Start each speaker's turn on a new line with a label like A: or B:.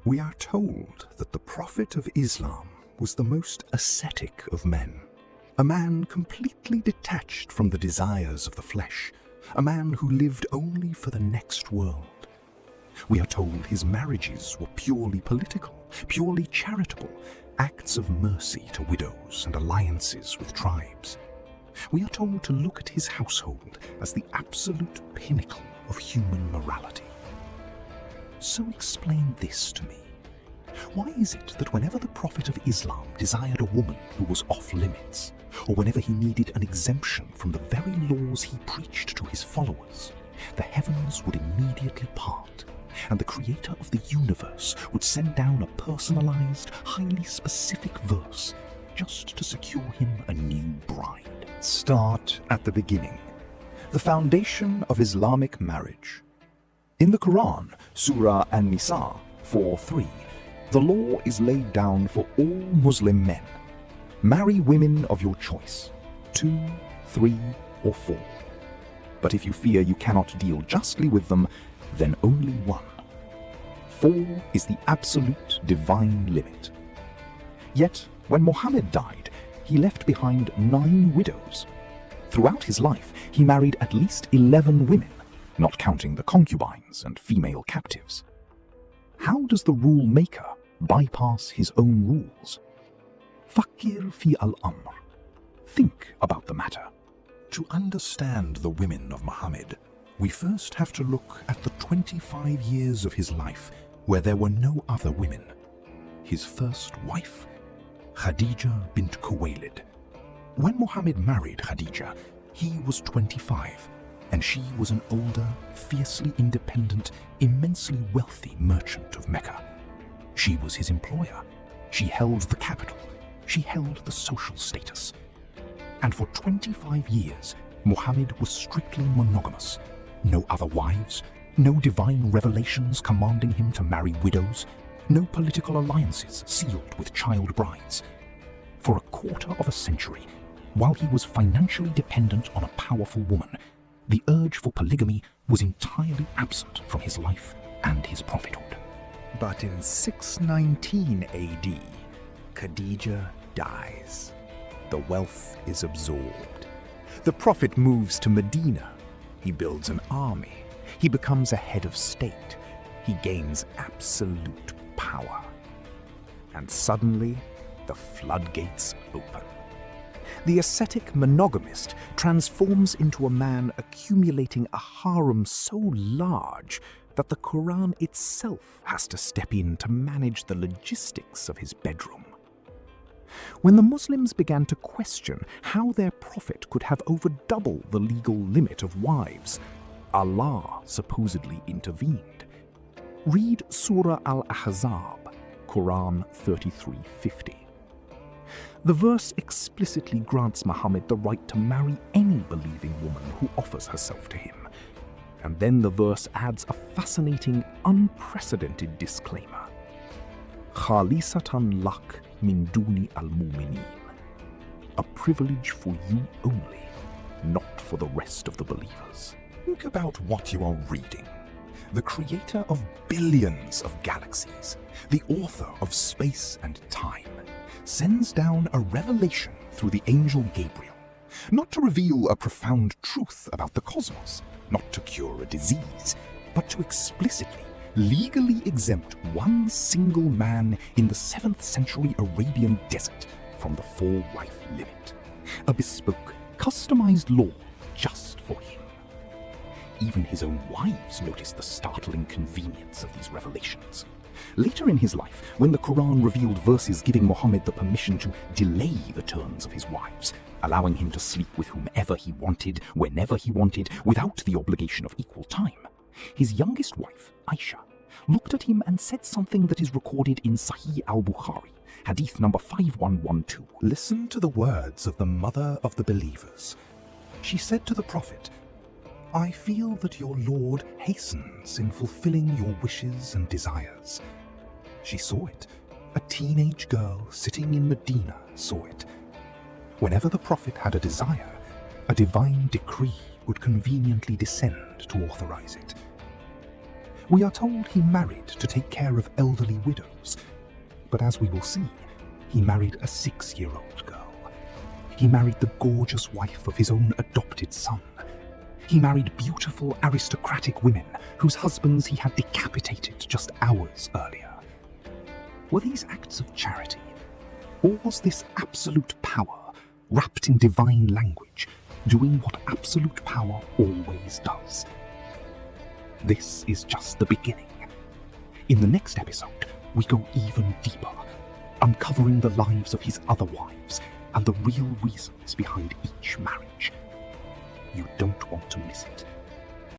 A: We are told that the Prophet of Islam was the most ascetic of men, a man completely detached from the desires of the flesh, a man who lived only for the next world. We are told his marriages were purely political, purely charitable, acts of mercy to widows and alliances with tribes. We are told to look at his household as the absolute pinnacle of human morality. So explain this to me. Why is it that whenever the Prophet of Islam desired a woman who was off limits, or whenever he needed an exemption from the very laws he preached to his followers, the heavens would immediately part, and the creator of the universe would send down a personalized, highly specific verse just to secure him a new bride? Start at the beginning. The foundation of Islamic marriage. In the Quran, Surah An-Nisa 4:3, the law is laid down for all Muslim men. Marry women of your choice, 2, 3, or 4. But if you fear you cannot deal justly with them, then only 1. 4 is the absolute divine limit. Yet, when Muhammad died, he left behind 9 widows. Throughout his life, he married at least 11 women, not counting the concubines and female captives. How does the rule maker bypass his own rules? Fakir fi al-amr. Think about the matter. To understand the women of Muhammad, we first have to look at the 25 years of his life where there were no other women. His first wife, Khadija bint Khuwaylid. When Muhammad married Khadija, he was 25, and she was an older, fiercely independent, immensely wealthy merchant of Mecca. She was his employer. She held the capital. She held the social status. And for 25 years, Muhammad was strictly monogamous. No other wives, no divine revelations commanding him to marry widows, no political alliances sealed with child brides. For a quarter of a century, while he was financially dependent on a powerful woman, the urge for polygamy was entirely absent from his life and his prophethood. But in 619 AD, Khadija dies. The wealth is absorbed. The Prophet moves to Medina. He builds an army. He becomes a head of state. He gains absolute power. And suddenly, the floodgates open. The ascetic monogamist transforms into a man accumulating a harem so large that the Quran itself has to step in to manage the logistics of his bedroom. When the Muslims began to question how their prophet could have over double the legal limit of wives, Allah supposedly intervened. Read Surah Al-Ahzab, Quran 33:50. The verse explicitly grants Muhammad the right to marry any believing woman who offers herself to him. And then the verse adds a fascinating, unprecedented disclaimer. Khalisatan lak min duni al-mu'minin. A privilege for you only, not for the rest of the believers. Think about what you are reading. The creator of billions of galaxies, the author of space and time, sends down a revelation through the angel Gabriel, not to reveal a profound truth about the cosmos, not to cure a disease, but to explicitly, legally exempt one single man in the 7th century Arabian desert from the 4-wife limit. A bespoke, customized law just for him. Even his own wives noticed the startling convenience of these revelations. Later in his life, when the Quran revealed verses giving Muhammad the permission to delay the turns of his wives, allowing him to sleep with whomever he wanted, whenever he wanted, without the obligation of equal time, his youngest wife, Aisha, looked at him and said something that is recorded in Sahih Bukhari, Hadith number 5112. Listen to the words of the mother of the believers. She said to the Prophet, "I feel that your Lord hastens in fulfilling your wishes and desires." She saw it. A teenage girl sitting in Medina saw it. Whenever the Prophet had a desire, a divine decree would conveniently descend to authorize it. We are told he married to take care of elderly widows, but as we will see, he married a 6-year-old girl. He married the gorgeous wife of his own adopted son. He married beautiful aristocratic women whose husbands he had decapitated just hours earlier. Were these acts of charity? Or was this absolute power, wrapped in divine language, doing what absolute power always does? This is just the beginning. In the next episode, we go even deeper, uncovering the lives of his other wives and the real reasons behind each marriage. You don't want to miss it.